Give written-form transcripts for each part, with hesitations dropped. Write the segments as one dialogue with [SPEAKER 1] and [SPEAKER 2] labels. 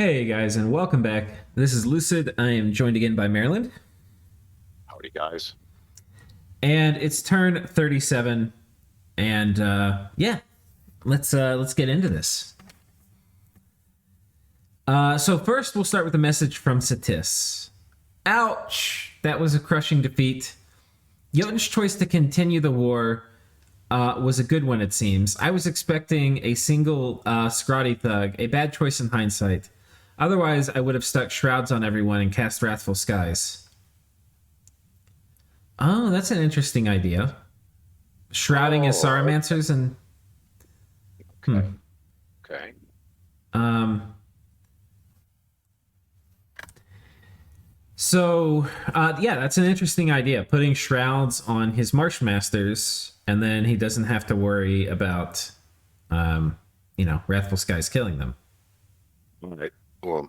[SPEAKER 1] Hey guys, and welcome back. This is Lucid. I am joined again by Maryland,
[SPEAKER 2] Howdy, guys.
[SPEAKER 1] and it's turn 37. And yeah, let's get into this. So first, we'll start with a message from Satis. Ouch! That was a crushing defeat. Jotun's choice to continue the war was a good one, it seems. I was expecting a single scrawny thug, a bad choice in hindsight. Otherwise, I would have stuck shrouds on everyone and cast Wrathful Skies. Oh, that's an interesting idea. Shrouding as Sarumancers and...
[SPEAKER 2] Okay. Okay.
[SPEAKER 1] Um, yeah, that's an interesting idea. Putting shrouds on his Marshmasters, and then he doesn't have to worry about, Wrathful Skies killing them.
[SPEAKER 2] Right. Well,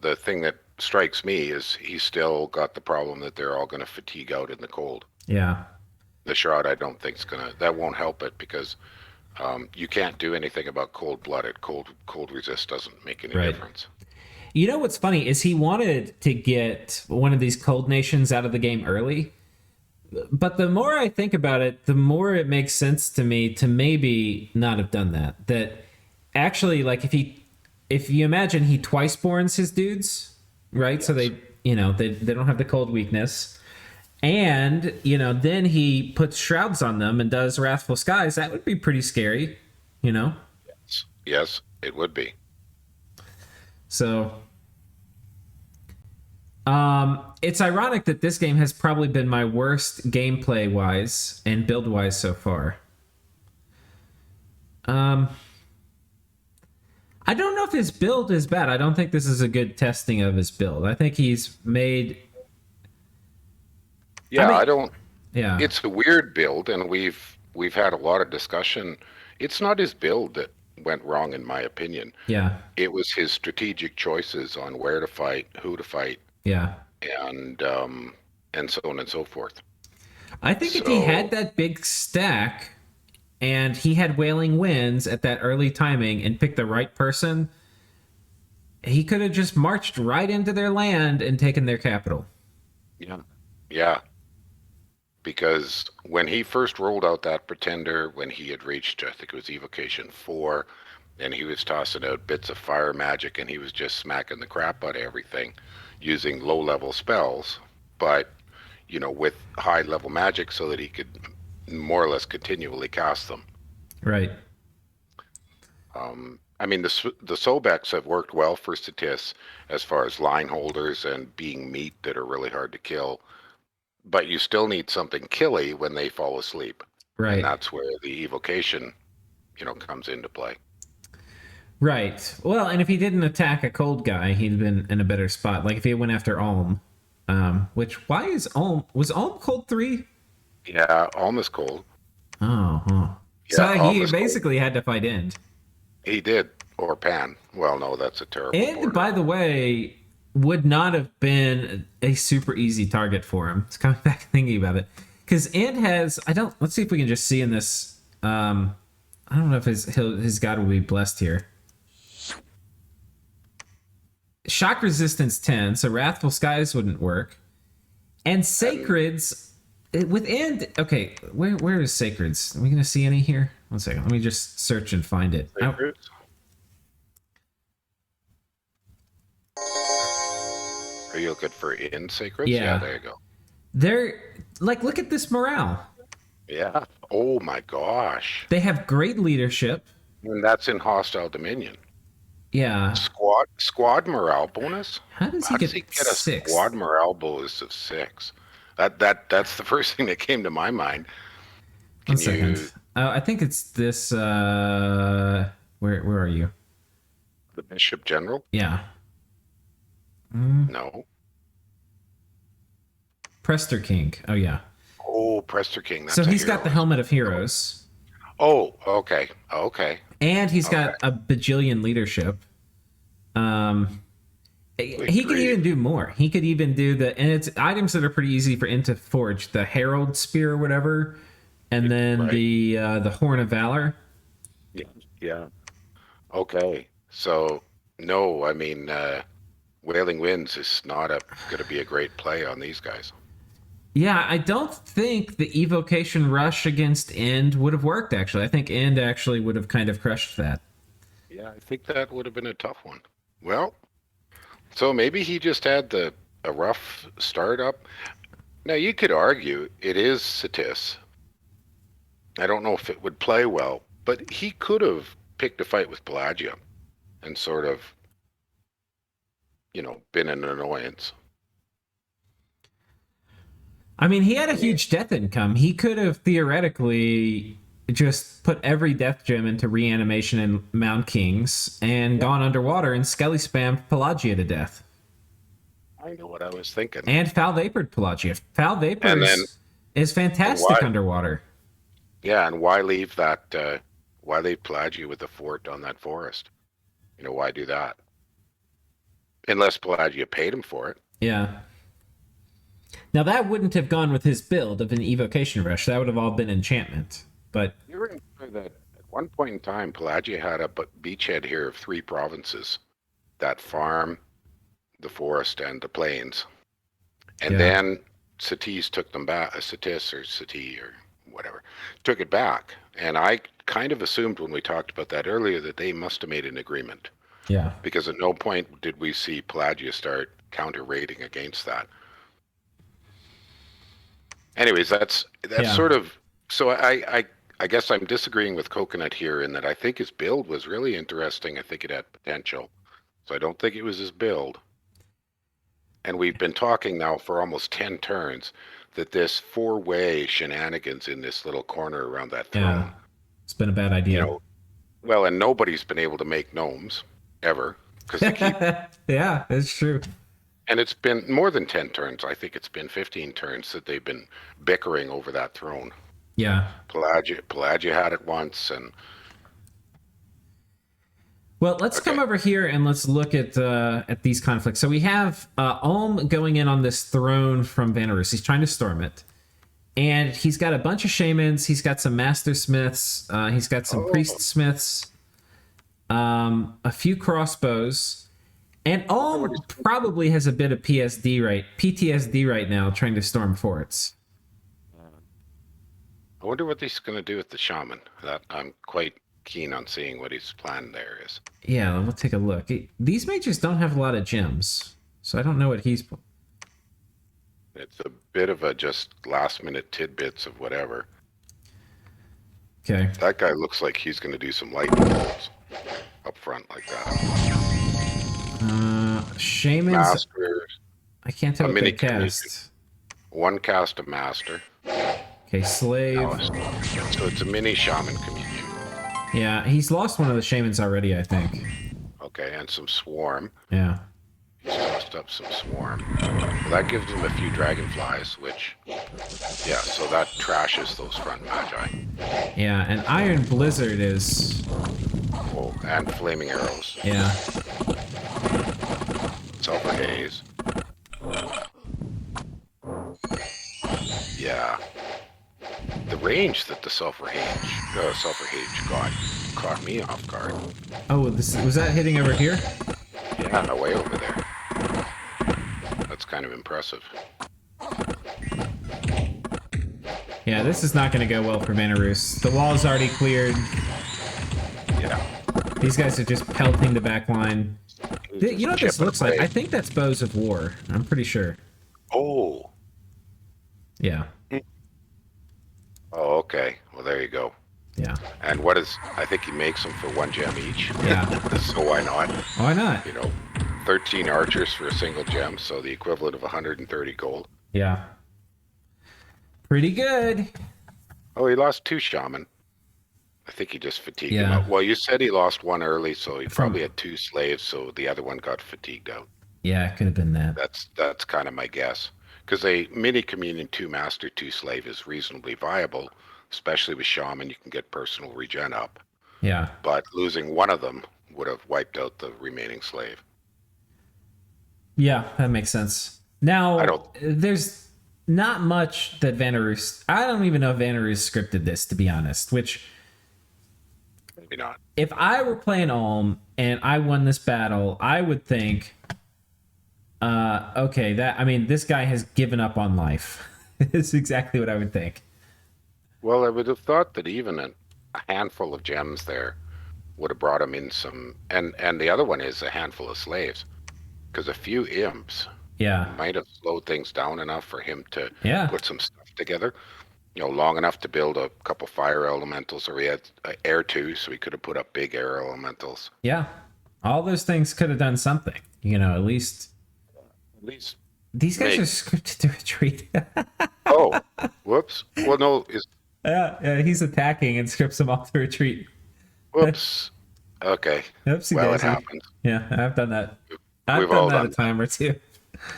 [SPEAKER 2] the thing that strikes me is he's still got the problem that they're all going to fatigue out in the cold.
[SPEAKER 1] Yeah.
[SPEAKER 2] The shroud, I don't think that won't help it because you can't do anything about cold-blooded. Cold resist doesn't make any difference.
[SPEAKER 1] You know what's funny is he wanted to get one of these cold nations out of the game early. But the more I think about it, the more it makes sense to me to maybe not have done that. That actually, like, if you imagine he twice borns his dudes, right? Yes. So they don't have the cold weakness. And, then he puts shrouds on them and does Wrathful Skies. That would be pretty scary,
[SPEAKER 2] Yes, it would be.
[SPEAKER 1] So, it's ironic that this game has probably been my worst gameplay-wise and build-wise so far. I don't know if his build is bad. I don't think this is a good testing of his build. I think he's made...
[SPEAKER 2] Yeah, I don't...
[SPEAKER 1] Yeah.
[SPEAKER 2] It's a weird build, and we've had a lot of discussion. It's not his build that went wrong, in my opinion.
[SPEAKER 1] Yeah.
[SPEAKER 2] It was his strategic choices on where to fight, who to fight.
[SPEAKER 1] Yeah.
[SPEAKER 2] And so on and so forth.
[SPEAKER 1] I think if he had that big stack and he had Wailing Winds at that early timing and picked the right person, he could have just marched right into their land and taken their capital.
[SPEAKER 2] Yeah. Yeah. Because when he first rolled out that Pretender, when he had reached, I think it was Evocation 4, and he was tossing out bits of fire magic, and he was just smacking the crap out of everything using low-level spells, but, with high-level magic so that he could more or less continually cast them.
[SPEAKER 1] Right.
[SPEAKER 2] I mean, the Sobex have worked well for Satis as far as line holders and being meat that are really hard to kill. But you still need something killy when they fall asleep.
[SPEAKER 1] Right.
[SPEAKER 2] And that's where the evocation, comes into play.
[SPEAKER 1] Right. Well, and if he didn't attack a cold guy, he'd have been in a better spot. Like if he went after Ulm, why is Ulm... Was Ulm cold 3?
[SPEAKER 2] Yeah, Ulm is cold.
[SPEAKER 1] Oh, huh. Yeah, so he basically had to fight End.
[SPEAKER 2] He did. Or Pan. Well, no, that's a terrible
[SPEAKER 1] End,
[SPEAKER 2] border.
[SPEAKER 1] by the way, would not have been a super easy target for him. It's coming back thinking about it. Because End has... Let's see if we can just see in this... I don't know if his god will be blessed here. Shock resistance 10, so Wrathful Skies wouldn't work. And Sacreds... With End... Okay, where is Sacreds? Are we going to see any here? One second. Let me just search and find it.
[SPEAKER 2] Sacreds? Are you looking for in Sacreds? Yeah, there you go.
[SPEAKER 1] They're... look at this morale.
[SPEAKER 2] Yeah. Oh, my gosh.
[SPEAKER 1] They have great leadership.
[SPEAKER 2] And that's in Hostile Dominion.
[SPEAKER 1] Yeah.
[SPEAKER 2] Squad morale bonus?
[SPEAKER 1] How does he get
[SPEAKER 2] a
[SPEAKER 1] 6?
[SPEAKER 2] Squad morale bonus of 6? That's the first thing that came to my mind.
[SPEAKER 1] One second. I think it's this. Where are you?
[SPEAKER 2] The Bishop General?
[SPEAKER 1] Yeah.
[SPEAKER 2] No.
[SPEAKER 1] Prester King. Oh yeah.
[SPEAKER 2] Oh, Prester King.
[SPEAKER 1] So he's got the Helmet of Heroes.
[SPEAKER 2] Oh, okay. Okay.
[SPEAKER 1] And he's got a bajillion leadership. He could even do more. He could even do and it's items that are pretty easy for Int to forge. The Herald Spear or whatever, and then the Horn of Valor.
[SPEAKER 2] Yeah. Okay. So No, I mean, Wailing Winds is not going to be a great play on these guys.
[SPEAKER 1] Yeah, I don't think the evocation rush against End would have worked, actually. I think End actually would have kind of crushed that.
[SPEAKER 2] Yeah, I think that would have been a tough one. Well, so maybe he just had a rough start up. Now, you could argue it is Satis. I don't know if it would play well, but he could have picked a fight with Pelagia and sort of, been an annoyance.
[SPEAKER 1] I mean, he had a huge death income. He could have theoretically just put every death gem into reanimation and Mound Kings and gone underwater and skelly spammed Pelagia to death.
[SPEAKER 2] I know what I was thinking.
[SPEAKER 1] And Foul Vapored Pelagia. Foul Vapors is fantastic underwater.
[SPEAKER 2] Yeah, and why leave that? Why leave Pelagia with the fort on that forest? Why do that? Unless Pelagia paid him for it.
[SPEAKER 1] Yeah. Now, that wouldn't have gone with his build of an evocation rush. That would have all been enchantment. But
[SPEAKER 2] you remember that at one point in time, Pelagia had a beachhead here of 3 provinces: that farm, the forest, and the plains. And then Satis took them back. Satis or Sati or whatever took it back. And I kind of assumed when we talked about that earlier that they must have made an agreement.
[SPEAKER 1] Yeah.
[SPEAKER 2] Because at no point did we see Pelagia start counter-raiding against that. Anyways, that's sort of... So I guess I'm disagreeing with Coconut here in that I think his build was really interesting. I think it had potential. So I don't think it was his build. And we've been talking now for almost 10 turns that this 4-way shenanigans in this little corner around that throne.
[SPEAKER 1] It's been a bad idea.
[SPEAKER 2] Well, and nobody's been able to make gnomes ever because they keep...
[SPEAKER 1] Yeah, it's true.
[SPEAKER 2] And it's been more than 10 turns. I think it's been 15 turns that they've been bickering over that throne.
[SPEAKER 1] Yeah.
[SPEAKER 2] Pelagia had it once, and...
[SPEAKER 1] Well, let's come over here and let's look at these conflicts. So we have Ulm going in on this throne from Vanarus. He's trying to storm it. And he's got a bunch of shamans. He's got some master smiths. He's got some priest smiths. A few crossbows. And Ulm probably has a bit of PTSD right now trying to storm forts.
[SPEAKER 2] I wonder what he's going to do with the shaman. That I'm quite keen on seeing what his plan there is.
[SPEAKER 1] Yeah, we'll take a look. These mages don't have a lot of gems, so I don't know what he's...
[SPEAKER 2] It's a bit of a just last-minute tidbits of whatever.
[SPEAKER 1] Okay.
[SPEAKER 2] That guy looks like he's going to do some lightning bolts up front like that.
[SPEAKER 1] Shamans...
[SPEAKER 2] Master.
[SPEAKER 1] I can't tell what they cast.
[SPEAKER 2] One cast a master.
[SPEAKER 1] Okay, slave.
[SPEAKER 2] So it's a mini shaman communion.
[SPEAKER 1] Yeah, he's lost one of the shamans already, I think.
[SPEAKER 2] Okay, and some swarm.
[SPEAKER 1] Yeah.
[SPEAKER 2] He's tossed up some swarm. Well, that gives him a few dragonflies, which... Yeah, so that trashes those front magi.
[SPEAKER 1] Yeah, and Iron Blizzard is...
[SPEAKER 2] Oh, and flaming arrows.
[SPEAKER 1] Yeah.
[SPEAKER 2] Sulfur haze. Yeah. The range that the sulfur haze got caught me off guard.
[SPEAKER 1] Oh, was that hitting over here?
[SPEAKER 2] Yeah, way over there. That's kind of impressive.
[SPEAKER 1] Yeah, this is not going to go well for Vanarus. The wall is already cleared.
[SPEAKER 2] Yeah.
[SPEAKER 1] These guys are just pelting the back line. You know what this looks like? I think that's Bows of War. I'm pretty sure.
[SPEAKER 2] Oh.
[SPEAKER 1] Yeah.
[SPEAKER 2] Oh, okay. Well, there you go.
[SPEAKER 1] Yeah.
[SPEAKER 2] And I think he makes them for 1 gem each.
[SPEAKER 1] Yeah.
[SPEAKER 2] So why not?
[SPEAKER 1] Why not?
[SPEAKER 2] 13 archers for a single gem, so the equivalent of 130 gold.
[SPEAKER 1] Yeah. Pretty good.
[SPEAKER 2] Oh, he lost 2 shaman. I think he just fatigued him out. Well, you said he lost 1 early, so he probably had 2 slaves, so the other one got fatigued out.
[SPEAKER 1] Yeah, it could have been that.
[SPEAKER 2] That's kind of my guess. Because a mini communion 2 master 2 slave is reasonably viable, especially with shaman. You can get personal regen up.
[SPEAKER 1] Yeah.
[SPEAKER 2] But losing one of them would have wiped out the remaining slave.
[SPEAKER 1] Yeah, that makes sense. Now, there's not much that Vanarus... I don't even know if Vanarus scripted this, to be honest, which...
[SPEAKER 2] maybe not.
[SPEAKER 1] If I were playing Ulm and I won this battle, I would think, okay, this guy has given up on life. It's exactly what I would think.
[SPEAKER 2] Well, I would have thought that even a handful of gems there would have brought him in some, and the other one is a handful of slaves, because a few imps
[SPEAKER 1] Yeah.
[SPEAKER 2] might have slowed things down enough for him to
[SPEAKER 1] Yeah.
[SPEAKER 2] put some stuff together. Long enough to build a couple fire elementals, or he had air too, so he could have put up big air elementals.
[SPEAKER 1] Yeah. All those things could have done something. At least. These guys are scripted to retreat.
[SPEAKER 2] Oh, whoops. Well, no,
[SPEAKER 1] yeah, he's attacking and scripts them all to retreat.
[SPEAKER 2] Whoops. Okay.
[SPEAKER 1] Oopsie
[SPEAKER 2] well,
[SPEAKER 1] daisy.
[SPEAKER 2] it happens.
[SPEAKER 1] Yeah, I've done that.
[SPEAKER 2] We've all done
[SPEAKER 1] a time or two.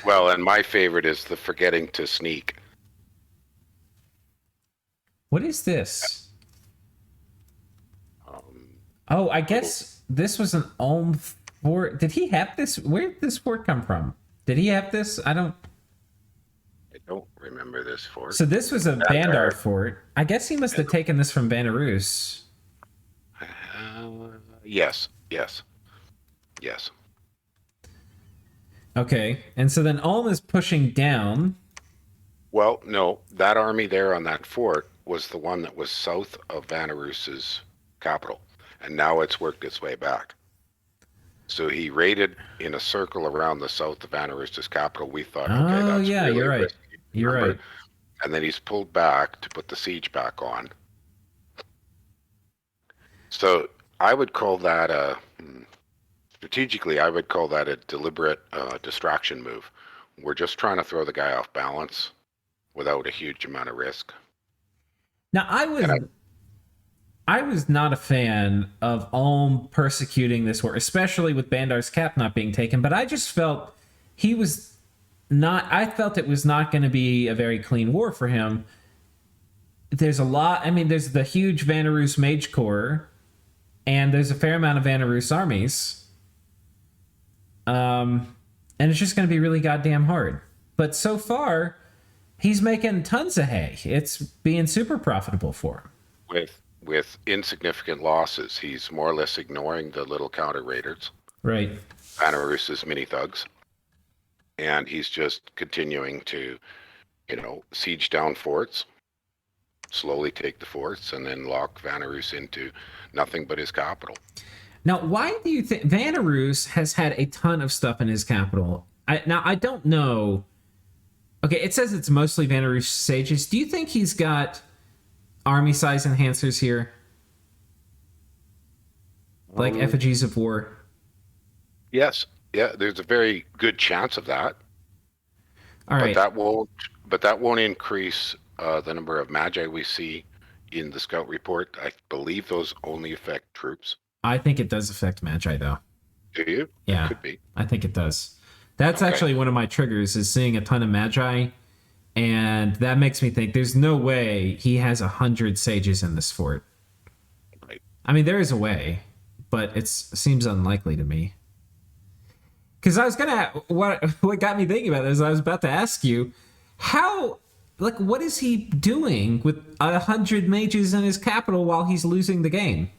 [SPEAKER 2] Well, and my favorite is the forgetting to sneak.
[SPEAKER 1] What is this? I guess this was an Ulm fort. Did he have this? Where did this fort come from? Did he have this? I don't
[SPEAKER 2] remember this fort.
[SPEAKER 1] So this was a Bandar fort. I guess he must have taken this from Vanarus.
[SPEAKER 2] Yes.
[SPEAKER 1] Okay, and so then Ulm is pushing down.
[SPEAKER 2] Well, no, that army there on that fort was the one that was south of Vanarus's capital, and now it's worked its way back. So he raided in a circle around the south of Vanarus's capital. We thought, okay, that's really
[SPEAKER 1] you're right.
[SPEAKER 2] risky.
[SPEAKER 1] You're right.
[SPEAKER 2] And then he's pulled back to put the siege back on. So I would call that strategically, I would call that a deliberate distraction move. We're just trying to throw the guy off balance without a huge amount of risk.
[SPEAKER 1] Now, I was not a fan of Ulm persecuting this war, especially with Bandar's cap not being taken, but I just felt I felt it was not going to be a very clean war for him. There's there's the huge Vanarus Mage Corps, and there's a fair amount of Vanarus armies. And it's just going to be really goddamn hard. But so far, he's making tons of hay. It's being super profitable for him.
[SPEAKER 2] With insignificant losses, he's more or less ignoring the little counter raiders.
[SPEAKER 1] Right.
[SPEAKER 2] Vanarus's mini thugs. And he's just continuing to, siege down forts, slowly take the forts, and then lock Vanarus into nothing but his capital.
[SPEAKER 1] Now, why do you think Vanarus has had a ton of stuff in his capital? I don't know. Okay, it says it's mostly Vanarus sages. Do you think he's got army size enhancers here? Like effigies of war?
[SPEAKER 2] Yes. Yeah, there's a very good chance of that.
[SPEAKER 1] All right.
[SPEAKER 2] But that won't increase the number of magi we see in the scout report. I believe those only affect troops.
[SPEAKER 1] I think it does affect magi, though.
[SPEAKER 2] Do you?
[SPEAKER 1] Yeah,
[SPEAKER 2] it could be.
[SPEAKER 1] I think it does. That's actually one of my triggers, is seeing a ton of magi, and that makes me think there's no way he has 100 sages in this fort.
[SPEAKER 2] Right.
[SPEAKER 1] There is a way, but it seems unlikely to me. Because I was what got me thinking about this, I was about to ask you, what is he doing with 100 mages in his capital while he's losing the game?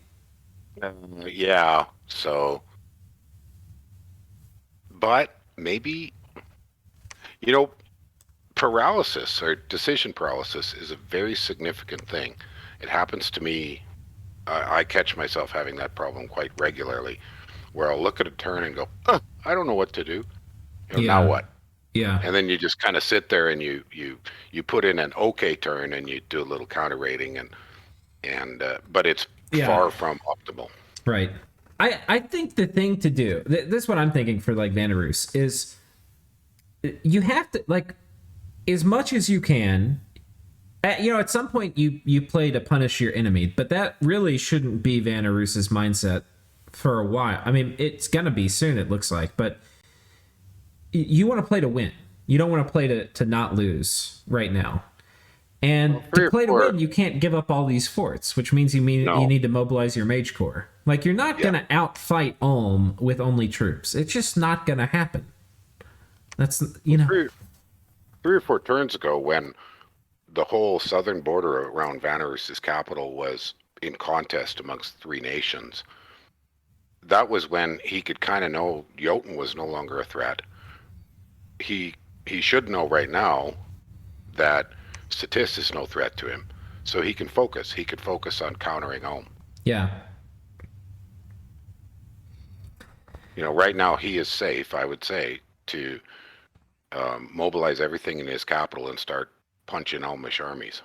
[SPEAKER 2] Yeah, so, but maybe, paralysis or decision paralysis is a very significant thing. It happens to me. I catch myself having that problem quite regularly, where I'll look at a turn and go, I don't know what to do. Now what?
[SPEAKER 1] Yeah.
[SPEAKER 2] And then you just kind of sit there and you put in an okay turn and you do a little counter raiding and but it's far from optimal.
[SPEAKER 1] Right. I think the thing to do, this is what I'm thinking for Vanarus, is you have to, as much as you can, at some point you play to punish your enemy, but that really shouldn't be Vanarus's mindset for a while. It's gonna be soon, it looks like, but you want to play to win. You don't want to play to not lose right now. And to play to win, you can't give up all these forts, which means you need to mobilize your mage corps. You're not going to outfight Ulm with only troops. It's just not going to happen. That's,
[SPEAKER 2] 3 or 4 turns ago, when the whole southern border around Vanarus's capital was in contest amongst three nations, that was when he could kind of know Jotun was no longer a threat. He should know right now that Satis is no threat to him, so he can focus. He could focus on countering Ulm.
[SPEAKER 1] Yeah.
[SPEAKER 2] You know, right now he is safe, I would say, to mobilize everything in his capital and start punching Ulmish armies,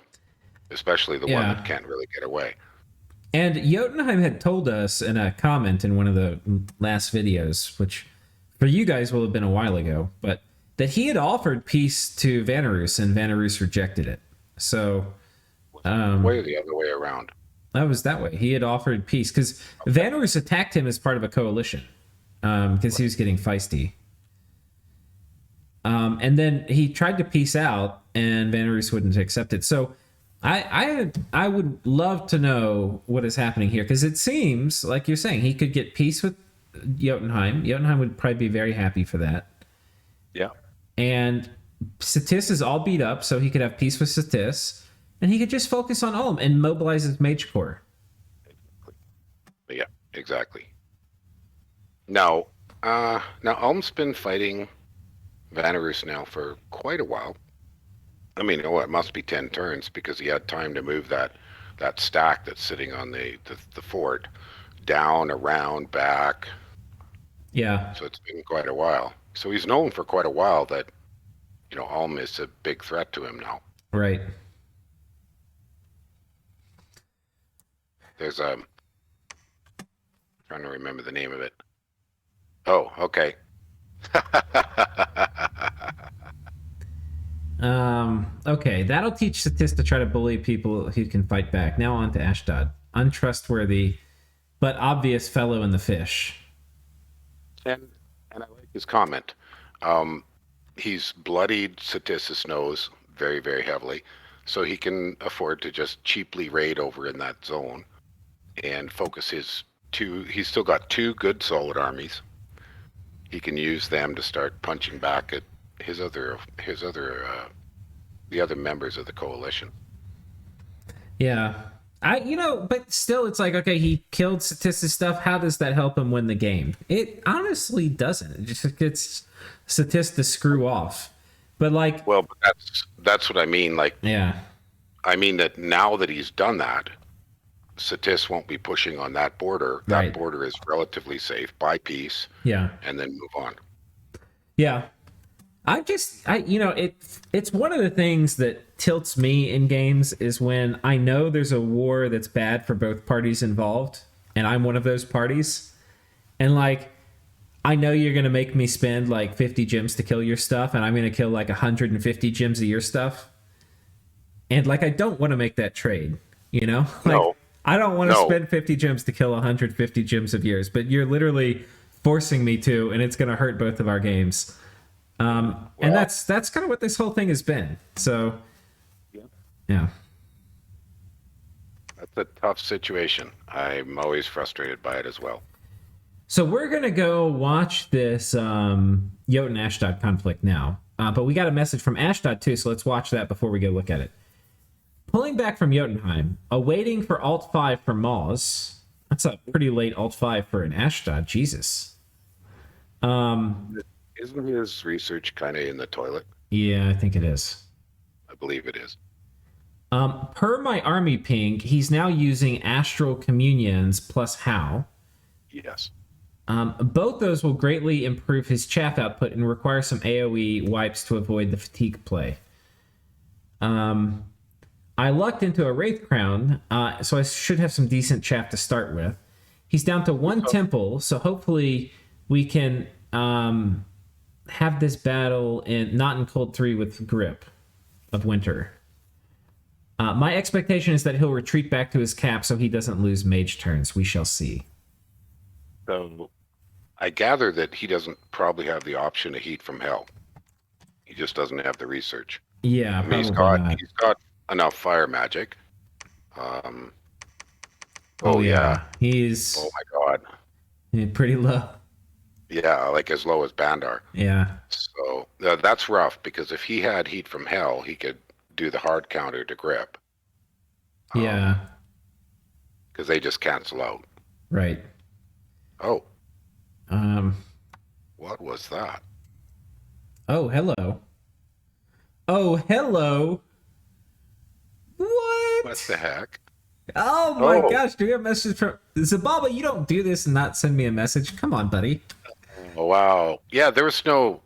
[SPEAKER 2] especially the one that can't really get away.
[SPEAKER 1] And Jotunheim had told us in a comment in one of the last videos, which for you guys will have been a while ago, but that he had offered peace to Vanarus and Vanarus rejected it. So
[SPEAKER 2] way the other way around.
[SPEAKER 1] That was that way. He had offered peace because Vanarus attacked him as part of a coalition because he was getting feisty. And then he tried to peace out and Vanarus wouldn't accept it. So I would love to know what is happening here because it seems like you're saying he could get peace with Jotunheim. Jotunheim would probably be very happy for that.
[SPEAKER 2] Yeah.
[SPEAKER 1] And Satis is all beat up, so he could have peace with Satis, and he could just focus on Ulm and mobilize his mage corps.
[SPEAKER 2] Yeah, exactly. Now Ulm's been fighting Vanarus now for quite a while. I mean, it must be 10 turns because he had time to move that stack that's sitting on the fort down, around, back.
[SPEAKER 1] Yeah.
[SPEAKER 2] So it's been quite a while. So he's known for quite a while that, you know, Ulm is a big threat to him now.
[SPEAKER 1] Right.
[SPEAKER 2] There's trying to remember the name of it. Oh, okay.
[SPEAKER 1] Okay, that'll teach Satis to try to bully people who can fight back. Now on to Ashdod. Untrustworthy, but obvious fellow in the fish.
[SPEAKER 2] And I like his comment. He's bloodied Satis' nose very, very heavily, so he can afford to just cheaply raid over in that zone and focus his he's still got 2 good solid armies. He can use them to start punching back at the other members of the coalition.
[SPEAKER 1] Yeah. But still it's like, okay, he killed Satis' stuff. How does that help him win the game? It honestly doesn't. It just gets Satis to screw off. But like,
[SPEAKER 2] well, but that's what I mean. Like,
[SPEAKER 1] yeah,
[SPEAKER 2] I mean that now that he's done that, Satis won't be pushing on that border.
[SPEAKER 1] Right.
[SPEAKER 2] That border is relatively safe. Buy peace.
[SPEAKER 1] Yeah.
[SPEAKER 2] And then move on.
[SPEAKER 1] Yeah. It's one of the things that tilts me in games is when I know there's a war that's bad for both parties involved, and I'm one of those parties. And like, I know you're going to make me spend like 50 gems to kill your stuff, and I'm going to kill like 150 gems of your stuff. And like, I don't want to make that trade, you know? Like,
[SPEAKER 2] no.
[SPEAKER 1] I don't want to spend 50 gems to kill 150 gems of yours, but you're literally forcing me to, and it's going to hurt both of our games. And that's kind of what this whole thing has been. So, yeah.
[SPEAKER 2] That's a tough situation. I'm always frustrated by it as well.
[SPEAKER 1] So we're going to go watch this Jotun-Ashdod conflict now. But we got a message from Ashdod too, so let's watch that before we go look at it. Pulling back from Jotunheim, awaiting for Alt 5 for Moz. That's a pretty late Alt 5 for an Ashdod. Jesus.
[SPEAKER 2] Isn't his research kind of in the toilet?
[SPEAKER 1] Yeah, I think it is.
[SPEAKER 2] I believe it is.
[SPEAKER 1] Per my army ping, he's now using Astral Communions plus How.
[SPEAKER 2] Yes.
[SPEAKER 1] Both those will greatly improve his chaff output and require some AoE wipes to avoid the fatigue play. I lucked into a Wraith Crown, so I should have some decent chaff to start with. He's down to 1 temple, so hopefully we can have this battle not in Cold 3 with Grip of Winter. My expectation is that he'll retreat back to his cap so he doesn't lose mage turns. We shall see.
[SPEAKER 2] So I gather that he doesn't probably have the option to heat from hell. He just doesn't have the research.
[SPEAKER 1] Yeah,
[SPEAKER 2] I mean, he's got enough fire magic.
[SPEAKER 1] He's
[SPEAKER 2] my god,
[SPEAKER 1] pretty low.
[SPEAKER 2] Yeah, like as low as Bandar.
[SPEAKER 1] Yeah.
[SPEAKER 2] So that's rough because if he had heat from hell, he could do the hard counter to Grip.
[SPEAKER 1] Yeah.
[SPEAKER 2] because they just cancel out.
[SPEAKER 1] Right.
[SPEAKER 2] Oh,
[SPEAKER 1] Um.
[SPEAKER 2] what was that?
[SPEAKER 1] Oh, hello. Oh, hello. What?
[SPEAKER 2] What the heck?
[SPEAKER 1] Oh my
[SPEAKER 2] Oh.
[SPEAKER 1] gosh, do we have a message from Xybalba? You don't do this and not send me a message. Come on, buddy.
[SPEAKER 2] Oh, wow. Yeah, there was no.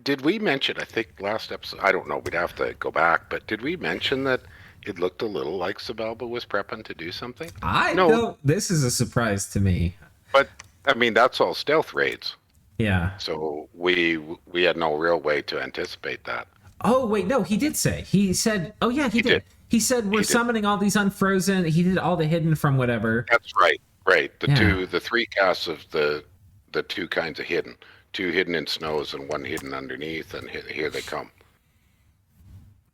[SPEAKER 2] Did we mention? I think last episode. I don't know. We'd have to go back. But did we mention that it looked a little like Xybalba was prepping to do something?
[SPEAKER 1] I
[SPEAKER 2] No.
[SPEAKER 1] don't. This is a surprise to me.
[SPEAKER 2] But I mean, that's all stealth raids.
[SPEAKER 1] Yeah.
[SPEAKER 2] So we had no real way to anticipate that.
[SPEAKER 1] Oh wait, no, he did say. He said. Oh yeah, he did. He said we're summoning all these unfrozen. He did all the hidden from whatever.
[SPEAKER 2] That's right. Right.
[SPEAKER 1] Yeah.
[SPEAKER 2] The three casts of the two kinds of hidden. Two hidden in snows and one hidden underneath, and here they come.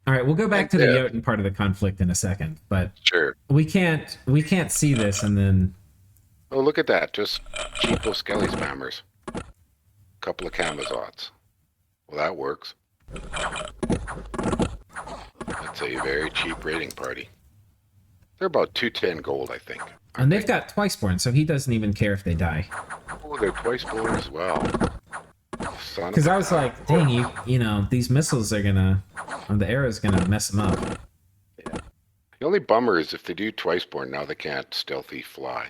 [SPEAKER 1] All right, we'll go back to the Jotun part of the conflict in a second, but
[SPEAKER 2] Sure.
[SPEAKER 1] we can't see this and then.
[SPEAKER 2] Oh, look at that. Just cheapo skelly spammers. Couple of Camazots. Well, that works. That's a very cheap raiding party. They're about 210 gold, I think.
[SPEAKER 1] And they've got Twiceborn, so he doesn't even care if they die.
[SPEAKER 2] Oh, they're twice born as well.
[SPEAKER 1] Because I was like, dang, you know, these missiles are gonna, or the arrow's gonna mess them up.
[SPEAKER 2] Yeah. The only bummer is if they do twice born, now they can't stealthy fly.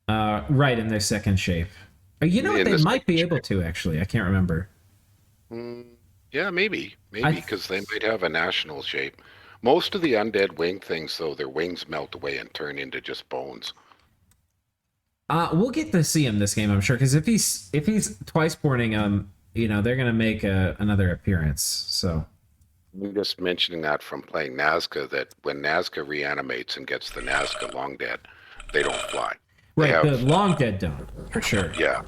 [SPEAKER 1] Right, in their second shape. You know what, they might be able to, actually. I can't remember.
[SPEAKER 2] Yeah, maybe, because they might have a national shape. Most of the undead wing things, though, their wings melt away and turn into just bones.
[SPEAKER 1] We'll get to see him this game, I'm sure, because if he's twice borning, you know, they're gonna make another appearance. So
[SPEAKER 2] I'm just mentioning that from playing Nazca, that when Nazca reanimates and gets the Nazca long dead, they don't fly.
[SPEAKER 1] Right, the long dead don't, for sure.
[SPEAKER 2] Yeah.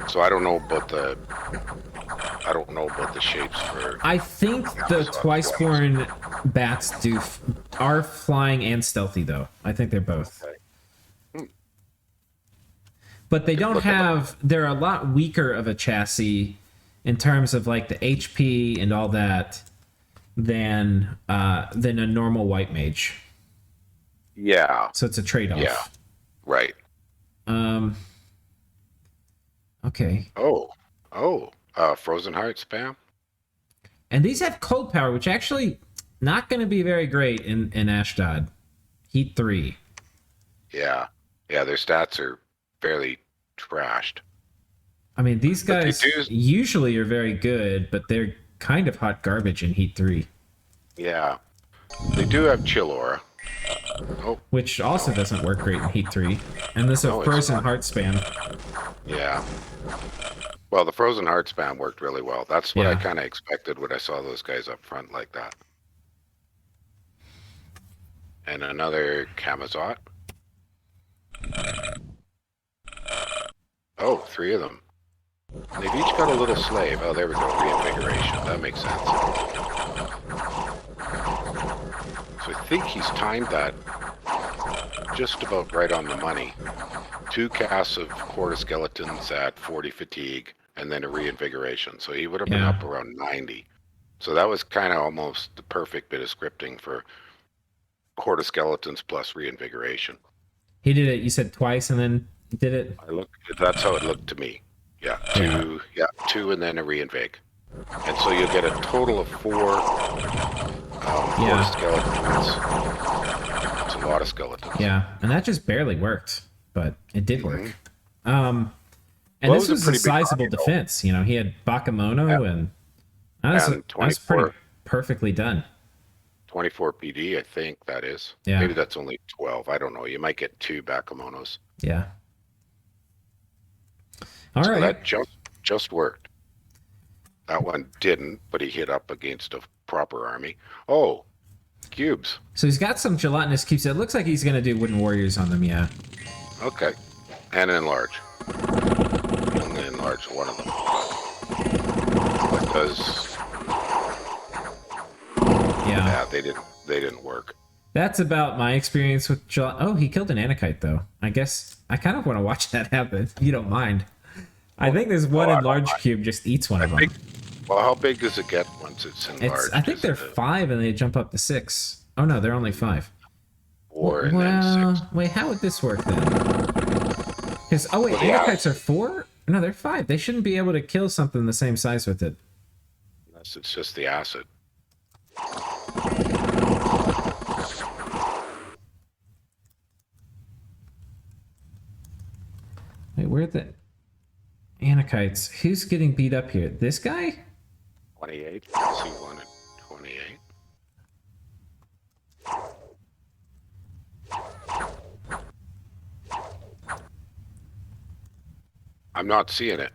[SPEAKER 2] So I don't know about the shapes for.
[SPEAKER 1] I think the twice-born bats are flying and stealthy, though. I think they're both.
[SPEAKER 2] Okay.
[SPEAKER 1] But they don't have. They're a lot weaker of a chassis in terms of like the HP and all that than a normal white mage.
[SPEAKER 2] Yeah.
[SPEAKER 1] So it's a trade-off.
[SPEAKER 2] Yeah. Right.
[SPEAKER 1] Okay.
[SPEAKER 2] Frozen Heart spam.
[SPEAKER 1] And these have cold power, which actually not going to be very great in Ashdod. Heat 3.
[SPEAKER 2] Yeah. Yeah, their stats are fairly trashed.
[SPEAKER 1] I mean, these guys usually are very good, but they're kind of hot garbage in Heat 3.
[SPEAKER 2] Yeah. They do have Chill Aura.
[SPEAKER 1] Which also doesn't work great in Heat 3. And this is a Frozen Heart spam.
[SPEAKER 2] Yeah. Well, the Frozen Heart spam worked really well. That's what I kind of expected when I saw those guys up front like that. And another Camazot. Oh, 3 of them. They've each got a little slave. Oh, there we go. Reinvigoration. That makes sense. So I think he's timed that just about right on the money. 2 casts of Quarter Skeletons at 40 fatigue, and then a reinvigoration. So he would have been up around 90. So that was kind of almost the perfect bit of scripting for Quarter Skeletons plus reinvigoration.
[SPEAKER 1] He did it, you said twice, and then did it?
[SPEAKER 2] That's how it looked to me. Yeah, 2 and then a reinvig. And so you get a total of 4 skeletons. It's a lot of skeletons.
[SPEAKER 1] Yeah, and that just barely worked, but it did work. And this was a sizable defense. You know, he had Bakemono, and that's pretty perfectly done.
[SPEAKER 2] 24 PD, I think that is.
[SPEAKER 1] Yeah.
[SPEAKER 2] Maybe that's only 12. I don't know. You might get 2 Bakemonos.
[SPEAKER 1] Yeah. All right.
[SPEAKER 2] That just worked. That one didn't, but he hit up against a proper army. Oh, cubes.
[SPEAKER 1] So he's got some gelatinous cubes. It looks like he's going to do wooden warriors on them, yeah.
[SPEAKER 2] Okay. And enlarge. Only enlarge one of them. Because they didn't work.
[SPEAKER 1] That's about my experience with Oh, he killed an Anakite, though. I guess I kind of want to watch that happen, if you don't mind. I think there's one enlarged cube just eats one of them.
[SPEAKER 2] Well, how big does it get once it's enlarged?
[SPEAKER 1] I think they're 5 and they jump up to 6. Oh, no, they're only 5.
[SPEAKER 2] 4, and then 6.
[SPEAKER 1] Wait, how would this work then? Because Anakites are 4? No, they're 5. They shouldn't be able to kill something the same size with it.
[SPEAKER 2] Unless it's just the acid.
[SPEAKER 1] Wait, where are the Anakites? Who's getting beat up here? This guy?
[SPEAKER 2] 28. C1 and 28. I'm not seeing it.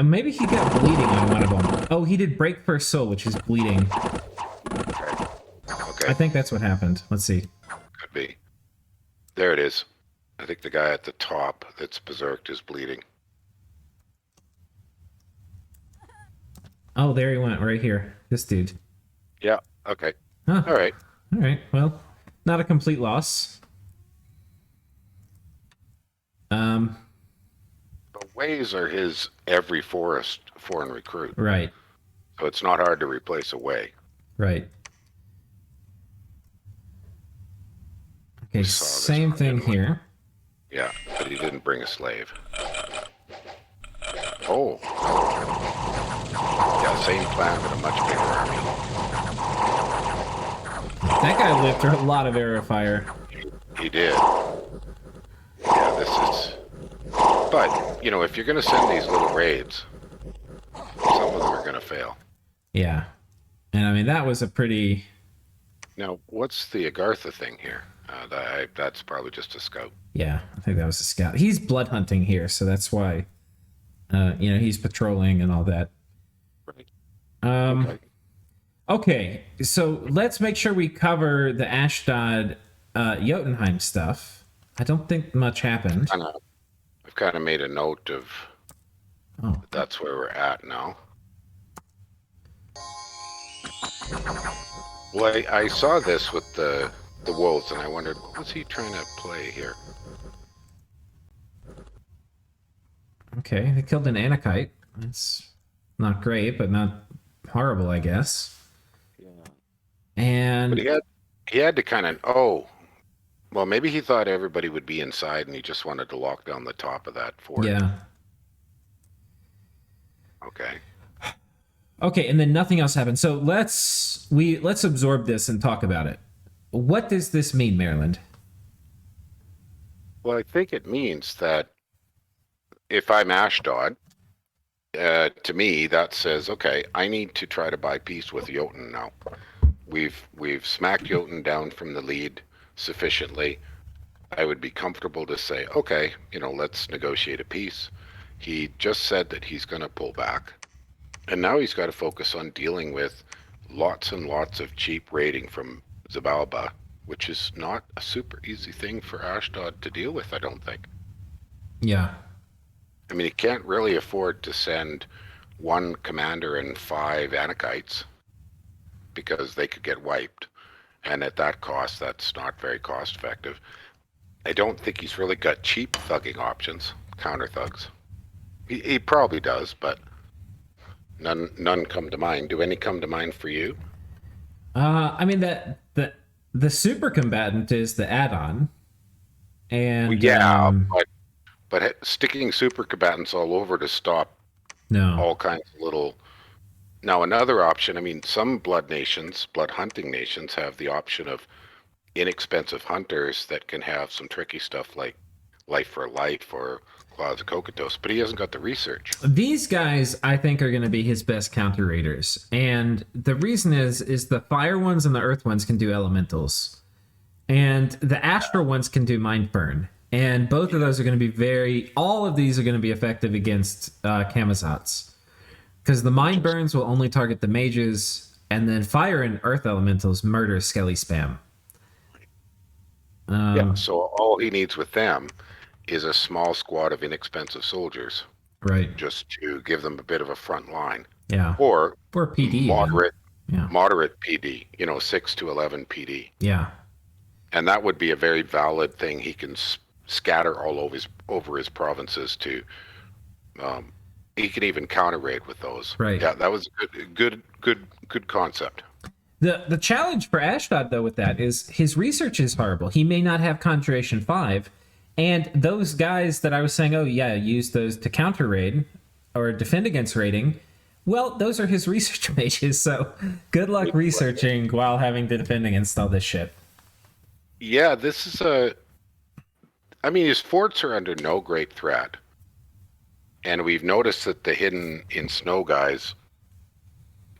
[SPEAKER 1] Maybe he got bleeding on one of them. Oh, he did break first soul, which is bleeding.
[SPEAKER 2] Okay.
[SPEAKER 1] I think that's what happened. Let's see.
[SPEAKER 2] Could be. There it is. I think the guy at the top that's berserked is bleeding.
[SPEAKER 1] Oh, there he went, right here. This dude.
[SPEAKER 2] Yeah, okay.
[SPEAKER 1] Huh.
[SPEAKER 2] All right.
[SPEAKER 1] All right, well, not a complete loss.
[SPEAKER 2] The ways are his every forest foreign recruit.
[SPEAKER 1] Right.
[SPEAKER 2] So it's not hard to replace a way.
[SPEAKER 1] Right. Okay, same thing here.
[SPEAKER 2] Yeah, but he didn't bring a slave. Oh. Yeah, same plan, but a much bigger army.
[SPEAKER 1] That guy lived through a lot of arrow fire.
[SPEAKER 2] He did. Yeah, this is... But, you know, if you're going to send these little raids, some of them are going to fail.
[SPEAKER 1] Yeah. And I mean, that was a pretty...
[SPEAKER 2] Now, what's the Agartha thing here? That's probably just a scout.
[SPEAKER 1] Yeah, I think that was a scout. He's blood hunting here, so that's why, you know, he's patrolling and all that.
[SPEAKER 2] Right.
[SPEAKER 1] Okay, so let's make sure we cover the Ashdod, Jotunheim stuff. I don't think much happened.
[SPEAKER 2] I've kind of made a note of that's where we're at now. Well, I saw this with the wolves, and I wondered, what's he trying to play here?
[SPEAKER 1] Okay, they killed an Anakite. That's not great, but not horrible, I guess.
[SPEAKER 2] Yeah.
[SPEAKER 1] And
[SPEAKER 2] But he had to kind of well, maybe he thought everybody would be inside, and he just wanted to lock down the top of that fort.
[SPEAKER 1] yeah.
[SPEAKER 2] Okay.
[SPEAKER 1] Okay, and then nothing else happened. So let's absorb this and talk about it. What does this mean, Maryland?
[SPEAKER 2] Well, I think it means that if I'm Ashdod, to me that says, okay, I need to try to buy peace with Jotun now. We've smacked Jotun down from the lead sufficiently. I would be comfortable to say, okay, you know, let's negotiate a peace. He just said that he's going to pull back, and now he's got to focus on dealing with lots and lots of cheap raiding from Xibalba, which is not a super easy thing for Ashdod to deal with, I don't think.
[SPEAKER 1] Yeah.
[SPEAKER 2] I mean, he can't really afford to send one commander and 5 Anakites because they could get wiped. And at that cost, that's not very cost effective. I don't think he's really got cheap thugging options, counter thugs. He probably does, but none come to mind. Do any come to mind for you?
[SPEAKER 1] I mean, the super combatant is the add-on. And
[SPEAKER 2] Well, yeah, but sticking super combatants all over to stop all kinds of little... Now, another option, I mean, some blood hunting nations have the option of inexpensive hunters that can have some tricky stuff like Life for Life or Claws of Kokotos, but he hasn't got the research.
[SPEAKER 1] These guys, I think, are going to be his best counter raiders. And the reason is the fire ones and the earth ones can do elementals. And the astral ones can do mind burn. And both of those are going to be all of these are going to be effective against Kamazats. Because the mind burns will only target the mages, and then fire and earth elementals murder Skelly spam.
[SPEAKER 2] Yeah, so all he needs with them is a small squad of inexpensive soldiers.
[SPEAKER 1] Right.
[SPEAKER 2] Just to give them a bit of a front line.
[SPEAKER 1] Yeah.
[SPEAKER 2] Or
[SPEAKER 1] PD.
[SPEAKER 2] Moderate PD, 6 to 11 PD.
[SPEAKER 1] Yeah.
[SPEAKER 2] And that would be a very valid thing. He can scatter all over his provinces to... he can even counter raid with those.
[SPEAKER 1] Right.
[SPEAKER 2] Yeah, that was a good concept.
[SPEAKER 1] The challenge for Ashdod, though, with that is his research is horrible. He may not have Conjuration 5, and those guys that I was saying, oh, yeah, use those to counter raid or defend against raiding, well, those are his research mages, so good luck researching while having to defend against all this shit.
[SPEAKER 2] Yeah, this is I mean, his forts are under no great threat. And we've noticed that the hidden in snow guys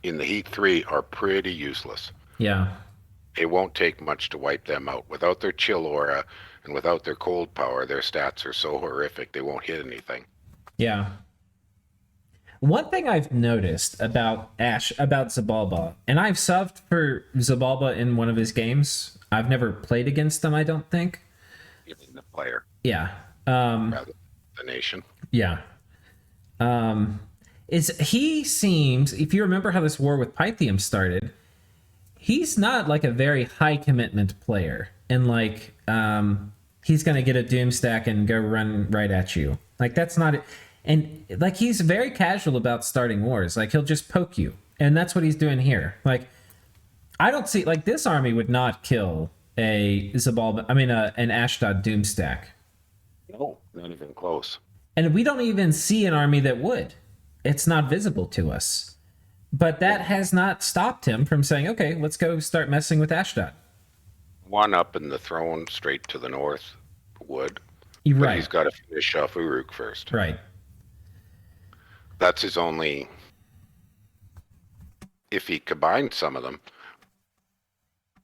[SPEAKER 2] in the Heat 3 are pretty useless.
[SPEAKER 1] Yeah.
[SPEAKER 2] It won't take much to wipe them out. Without their chill aura and without their cold power, their stats are so horrific they won't hit anything.
[SPEAKER 1] Yeah. One thing I've noticed about Xibalba, and I've subbed for Xibalba in one of his games. I've never played against them, I don't think.
[SPEAKER 2] You mean the player?
[SPEAKER 1] Yeah.
[SPEAKER 2] Rather than the nation?
[SPEAKER 1] Yeah. Is he seems, if you remember how this war with Pythium started, he's not like a very high commitment player, and like he's gonna get a doom stack and go run right at you. Like that's not it. And like he's very casual about starting wars. Like he'll just poke you, and that's what he's doing here. Like I don't see, like this army would not kill a Xibalba. I mean an Ashdod doom stack.
[SPEAKER 2] No, not even close.
[SPEAKER 1] And we don't even see an army that would. It's not visible to us. But that has not stopped him from saying, okay, let's go start messing with Ashdod.
[SPEAKER 2] One up in the throne straight to the north would.
[SPEAKER 1] Right.
[SPEAKER 2] But he's got to finish off Uruk first.
[SPEAKER 1] Right.
[SPEAKER 2] That's his only... If he combined some of them.